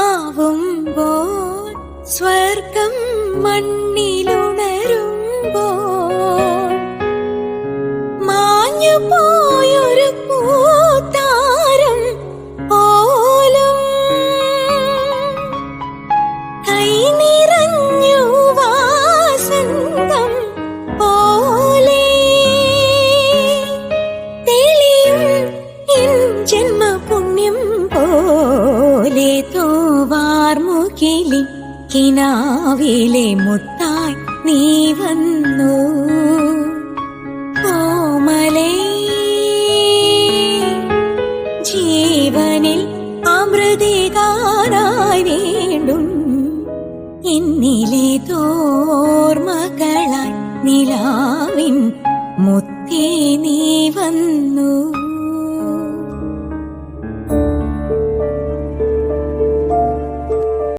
നീയുലാവുമ്പോൾ സ്വർഗം മണ്ണിലുണരുമ്പോൾ മാഞ്ഞു പോയൊരു പൂത്താരം പോലും കൈനിറഞ്ഞു വാസന്തം പോലെ തെളിയും എൻ ജന്മപുണ്യം പോലെ തോവാർമുകിലി കിനാവിലെ മുത്തായി നീ വന്നു കോമലേ ജീവനിൽ അമൃതികാനായി വീണ്ടും എന്നിലെ തോർമകളായി നിലാവിൻ മുത്തേ നീ വന്നു.